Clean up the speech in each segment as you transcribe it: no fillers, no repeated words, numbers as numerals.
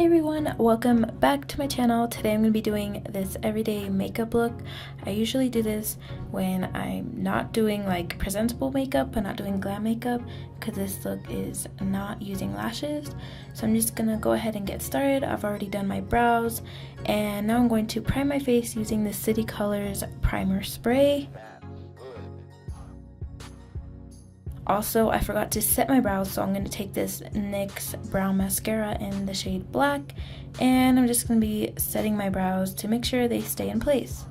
Hey everyone, welcome back to my channel. Today I'm going to be doing this everyday makeup look. I usually do this when I'm not doing like presentable makeup and not doing glam makeup because this look is not using lashes. So I'm just going to go ahead and get started. I've already done my brows and now I'm going to prime my face using the City Colors primer spray. Also, I forgot to set my brows, so I'm going to take this NYX brown mascara in the shade Black, and I'm just going to be setting my brows to make sure they stay in place.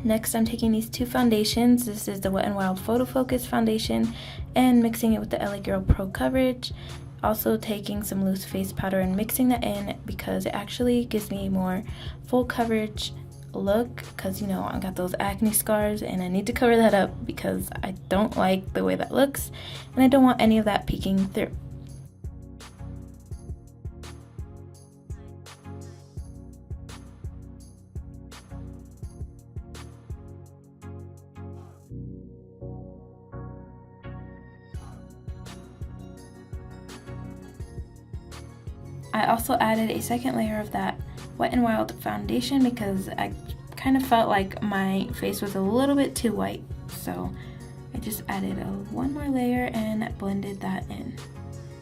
Next, I'm taking these two foundations. This is the Wet n Wild Photo Focus foundation, and mixing it with the LA Girl Pro Coverage. Also taking some loose face powder and mixing that in because it actually gives me more full coverage look, because you know I got those acne scars and I need to cover that up because I don't like the way that looks and I don't want any of that peeking through. I also added a second layer of that Wet n Wild foundation because I kind of felt like my face was a little bit too white, so I just added one more layer and blended that in.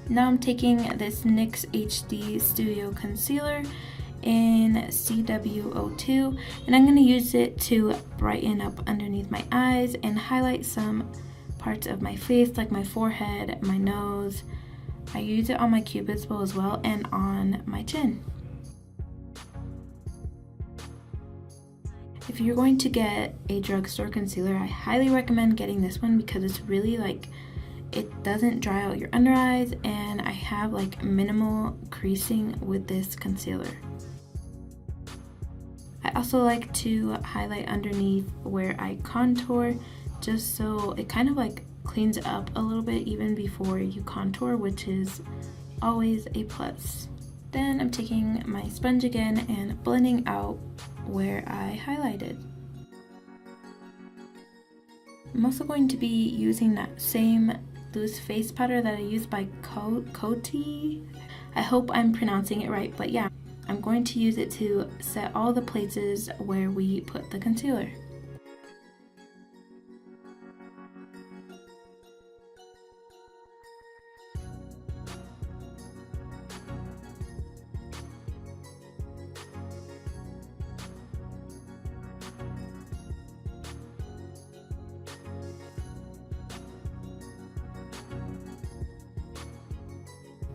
Now I'm taking this NYX HD Studio Concealer in CW02 and I'm going to use it to brighten up underneath my eyes and highlight some parts of my face like my forehead, my nose. I use it on my cupid's bow as well and on my chin. If you're going to get a drugstore concealer, I highly recommend getting this one because it's really like, it doesn't dry out your under eyes and I have like minimal creasing with this concealer. I also like to highlight underneath where I contour just so it kind of like cleans up a little bit even before you contour, which is always a plus. Then I'm taking my sponge again and blending out where I highlighted. I'm also going to be using that same loose face powder that I used by Coty. I hope I'm pronouncing it right, but yeah, I'm going to use it to set all the places where we put the concealer.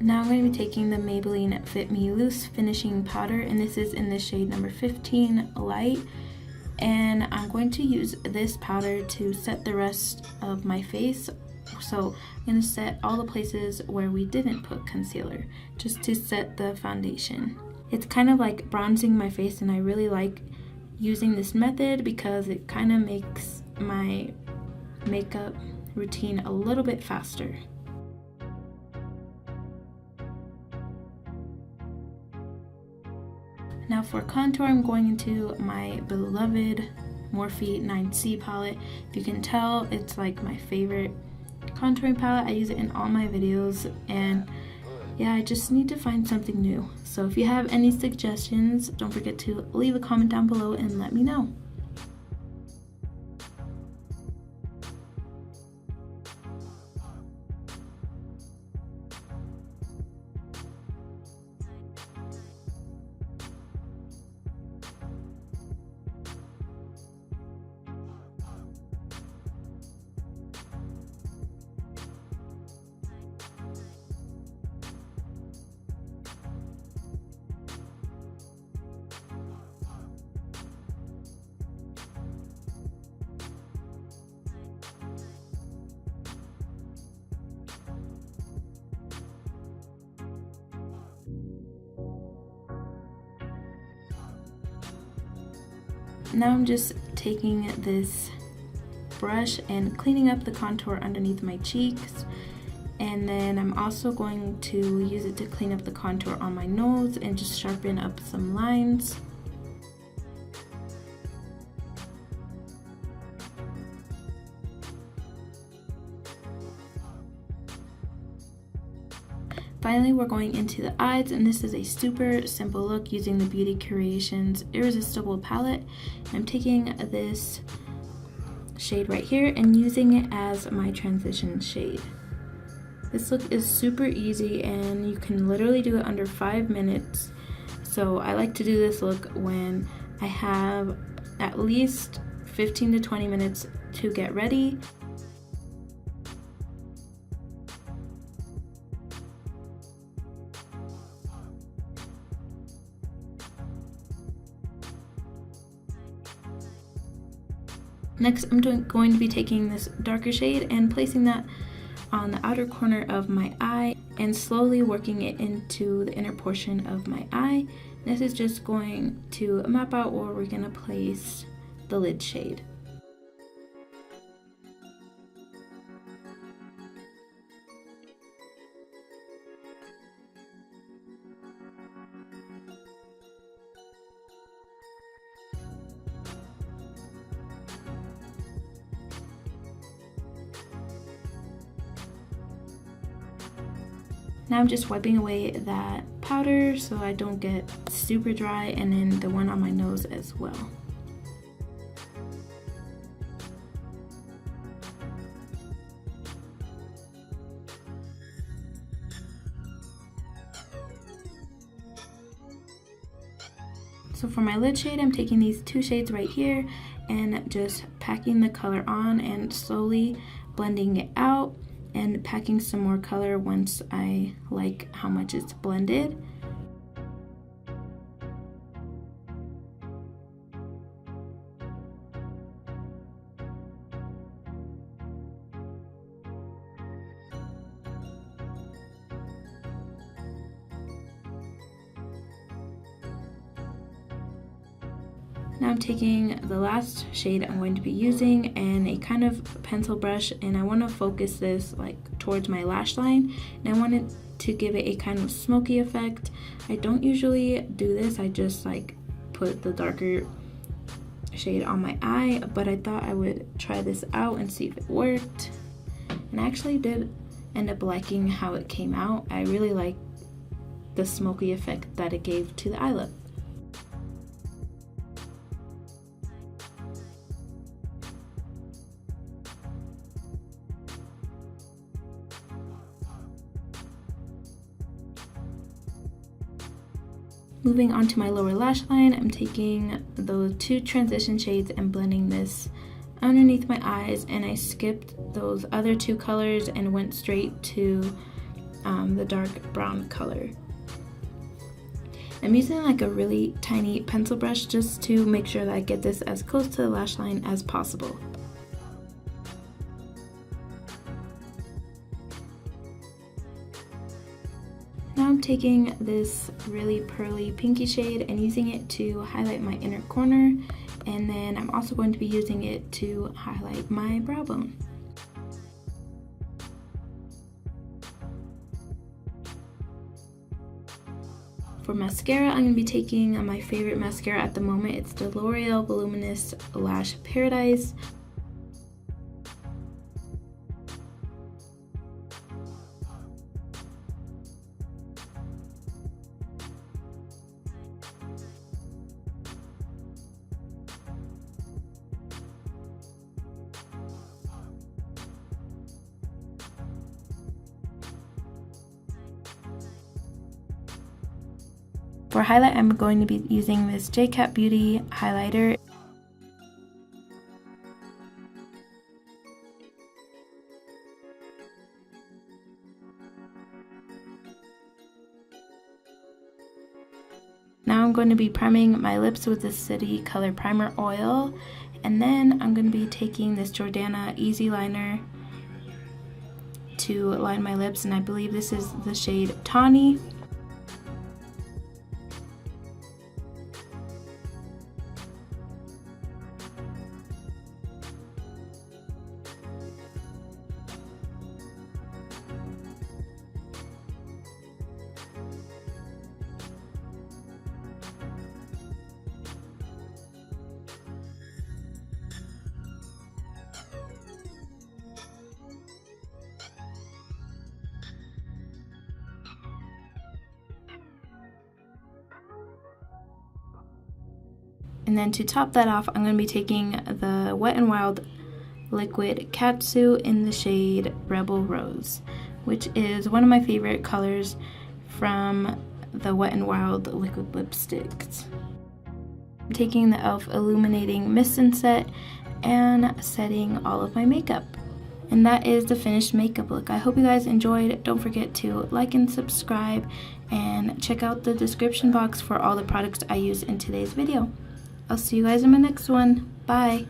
Now I'm going to be taking the Maybelline Fit Me Loose Finishing Powder, and this is in the shade number 15 Light. And I'm going to use this powder to set the rest of my face. So I'm going to set all the places where we didn't put concealer, just to set the foundation. It's kind of like bronzing my face, and I really like using this method because it kind of makes my makeup routine a little bit faster. Now for contour, I'm going into my beloved Morphe 9C palette. If you can tell, it's like my favorite contouring palette. I use it in all my videos, and yeah, I just need to find something new. So if you have any suggestions, don't forget to leave a comment down below and let me know. Now I'm just taking this brush and cleaning up the contour underneath my cheeks, and then I'm also going to use it to clean up the contour on my nose and just sharpen up some lines. If finally, we're going into the eyes, and this is a super simple look using the Beauty Creations Irresistible palette. I'm taking this shade right here and using it as my transition shade. This look is super easy and you can literally do it under 5 minutes. So I like to do this look when I have at least 15 to 20 minutes to get ready. Next, I'm going to be taking this darker shade and placing that on the outer corner of my eye and slowly working it into the inner portion of my eye. This is just going to map out where we're going to place the lid shade. Now I'm just wiping away that powder so I don't get super dry, and then the one on my nose as well. So for my lid shade, I'm taking these 2 shades right here and just packing the color on and slowly blending it out, and packing some more color once I like how much it's blended. Now I'm taking the last shade I'm going to be using and a kind of pencil brush, and I want to focus this like towards my lash line, and I wanted to give it a kind of smoky effect. I don't usually do this, I just like put the darker shade on my eye, but I thought I would try this out and see if it worked. And I actually did end up liking how it came out. I really like the smoky effect that it gave to the eye look. Moving on to my lower lash line, I'm taking those 2 transition shades and blending this underneath my eyes, and I skipped those other 2 colors and went straight to the dark brown color. I'm using like a really tiny pencil brush just to make sure that I get this as close to the lash line as possible. Now I'm taking this really pearly pinky shade and using it to highlight my inner corner, and then I'm also going to be using it to highlight my brow bone. For mascara, I'm going to be taking my favorite mascara at the moment. It's the L'Oreal Voluminous Lash Paradise. For highlight, I'm going to be using this J-Cat Beauty highlighter. Now I'm going to be priming my lips with this City Color Primer Oil, and then I'm going to be taking this Jordana Easy Liner to line my lips, and I believe this is the shade Tawny. And then to top that off, I'm going to be taking the Wet n Wild Liquid Katsu in the shade Rebel Rose, which is one of my favorite colors from the Wet n Wild liquid lipsticks. I'm taking the e.l.f. Illuminating Mist and Set and setting all of my makeup. And that is the finished makeup look. I hope you guys enjoyed. Don't forget to like and subscribe and check out the description box for all the products I used in today's video. I'll see you guys in my next one. Bye!